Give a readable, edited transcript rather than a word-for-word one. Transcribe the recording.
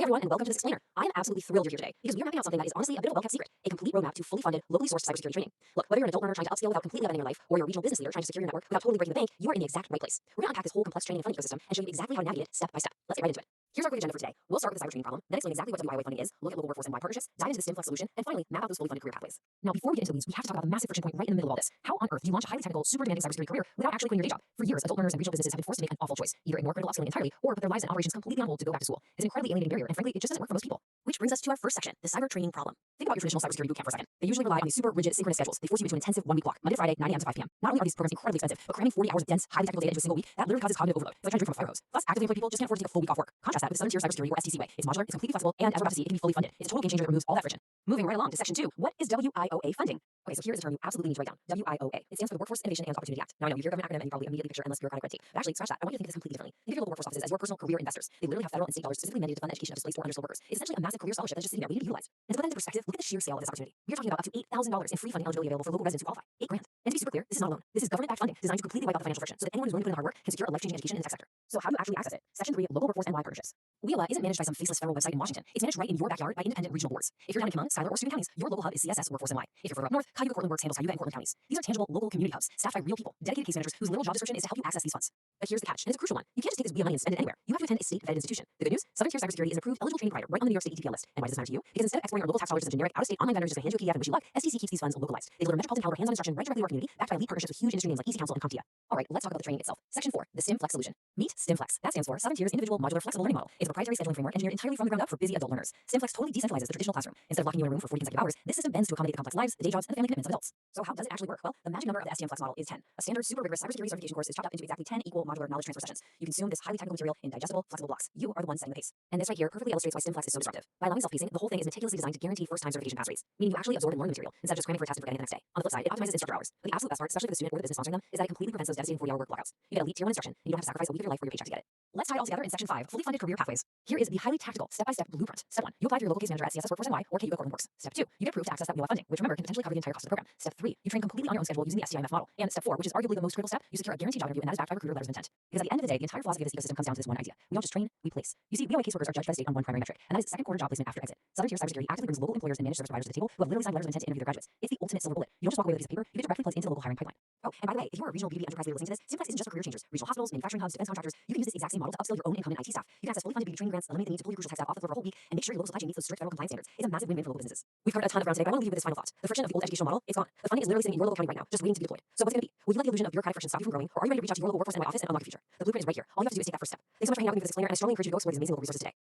Hey everyone, and welcome to this explainer. I am absolutely thrilled you're here today because we are mapping out something that is honestly a bit of a well-kept secret, a complete roadmap to fully funded, locally sourced cybersecurity training. Look, whether you're an adult learner trying to upskill without completely abandoning your life, or you're a regional business leader trying to secure your network without totally breaking the bank, you are in the exact right place. We're going to unpack this whole complex training and funding ecosystem and show you exactly how to navigate it step by step. Let's get right into it. Here's our quick agenda for today. We'll start with the cyber training problem, then explain exactly what WIOA funding is, look at local workforce and why partnerships, dive into the STIM-FLEX solution, and finally map out those fully funded career pathways. Now, before we get into these, we have to talk about the massive friction point right in the middle of all this. How on earth do you launch a highly technical, super demanding cybersecurity career without actually quitting your day job? For years, adult learners and regional businesses have been forced to make an awful choice: either ignore critical upskilling entirely, or put their lives and operations completely on hold to go back to school. It's an incredibly alienating barrier, and frankly, it just doesn't work for most people. Which brings us to our first section, the cyber training problem. Think about your traditional cybersecurity bootcamp for a second. They usually rely on these super rigid synchronous schedules. They force you into an intensive 1-week block, Monday to Friday, 9 a.m. to 5 p.m. Not only are these programs incredibly expensive, but cramming 40 hours of dense, highly technical data into a single week, that literally causes cognitive overload. It's like trying to drink from a fire hose. Plus, actively employed people just can't afford to take a full week off work. Contrast that with the 7-tier cybersecurity or STC way. It's modular, it's completely flexible, and as we're about to see, it can be fully funded. It's a total game changer that removes all that friction. Moving right along to section 2, what is WIOA funding? Okay, so here is a term you absolutely need to write down. WIOA. It stands for the Workforce Innovation and Opportunity Act. Now I know you hear government acronym and you probably immediately picture endless bureaucratic red tape. But actually, scratch that. I want you to think of this completely differently. Think of your local workforce offices as your personal career investors. They literally have federal and state dollars specifically mandated to fund the education of displaced or underskilled workers. It's essentially a massive career scholarship that's just sitting there waiting to be utilized. And to put that into perspective, look at the sheer scale of this opportunity. We are talking about up to $8,000 in free funding eligibility available for local residents who qualify. $8 grand. And to be super clear, this is not a loan. This is government-backed funding designed to completely wipe out the financial friction so that anyone who's willing to put in the hard work can secure a life-changing education in the tech sector. So how do you actually access it? Section 3, local workforce and why partnerships. WIOA isn't managed by some faceless federal website in Washington. It's managed right in your backyard by independent regional boards. If you're down in Kimon, Schuyler, or Steuben counties, your local hub is CSS Workforce NY. If you're further up north, Cayuga Portland Works handles Cayuga and Portland counties. These are tangible local community hubs staffed by real people, dedicated case managers whose literal job description is to help you access these funds. But here's the catch, and it's a crucial one. You can't just take this money and spend it anywhere. You have to attend a state-vetted institution. The good news, 7-tier cybersecurity is an approved eligible training provider right on the New York State ETPL list. And why does this matter to you? Because instead of exporting our local tax dollars as a generic out-of-state online vendor just to hand you a PDF and wish you luck, STC keeps these funds localized. They deliver metropolitan caliber hands-on instruction right directly to our community, backed by elite partnerships with huge industry names like Easy Counsel and CompTIA. All right, let's talk about the training itself. Section 4, the STIM-FLEX solution. Meet STIM-FLEX. That stands for 7 tiers individual modular flexible learning model. It's a proprietary scheduling framework engineered entirely from the ground up for busy adult learners. STIM-FLEX totally decentralizes the traditional classroom. Instead of locking you in a room for 40 consecutive hours, this system bends to accommodate the complex lives, the day jobs, and the family commitments of adults. So how does it actually work? Well, the magic number of the STM-FLEX model is 10. A standard super rigorous cybersecurity certification course is chopped up into exactly 10 equal modular knowledge transfer sessions. You consume this highly technical material in digestible, flexible blocks. You are the one setting the pace. And this right here perfectly illustrates why STIM-FLEX is so disruptive. By allowing self-pacing, the whole thing is meticulously designed to guarantee first-time certification pass rates, meaning you actually absorb and learn the material instead of just cramming for a test and forgetting the next day. On the flip side, it optimizes instructor hours. But the absolute best part, especially for the student or the business sponsoring them, is that it completely prevents those devastating 40-hour work blockouts. You get elite tier 1 instruction, and you don't have to sacrifice a week of your life for your paycheck to get it. Let's tie it all together in section 5, fully funded career pathways. Here is the highly tactical, step-by-step blueprint. Step 1, you apply to your local case manager at CSS Workforce NY or Cayuga Portland Works. Step 2, you get approved to access that WIOA funding, which remember can potentially cover the entire cost of the program. Step 3, you train completely on your own schedule using the STIM-F model. And step 4, which is arguably the most critical step, you secure a guaranteed job interview, and that is backed by recruiter letters of intent. Because at the end of the day, the entire philosophy of this ecosystem comes down to this one idea. We don't just train, we place. You see, WIOA caseworkers are judged by the state on one primary metric, and that is second quarter job placement after exit. 7-tier cybersecurity actively brings local employers and managed service providers to the table who have literally signed letters of intent to interview their graduates. It's the ultimate silver bullet. You don't just walk away with a piece of paper, you get directly plugged into the local hiring pipeline. Oh, and by the way, if you're a regional B2B enterprise leader listening to this, STIM-FLEX isn't just for career changers. Regional hospitals, manufacturing hubs, defense contractors, you can use this exact same model to upskill your own incumbent IT staff. You can access fully funded B2B training grants, eliminate the need to pull your crucial tech staff off the floor for a whole week, and make sure your local supply chain meets those strict federal compliance standards. It's a massive win-win for local businesses. We've covered a ton of ground today, but I want to leave you with this final thought. The friction of the old educational model, it's gone. The funding is literally sitting in your local county right now, just waiting to be deployed. So what's it going to be? Will you let the illusion of bureaucratic friction stop you from growing, or are you ready to reach out to your local workforce in my office and unlock your future? The blueprint is right here. All you have to do is take that first step. Thanks so much for hanging out with me for this explainer, and I strongly encourage you to go explore these amazing local resources today.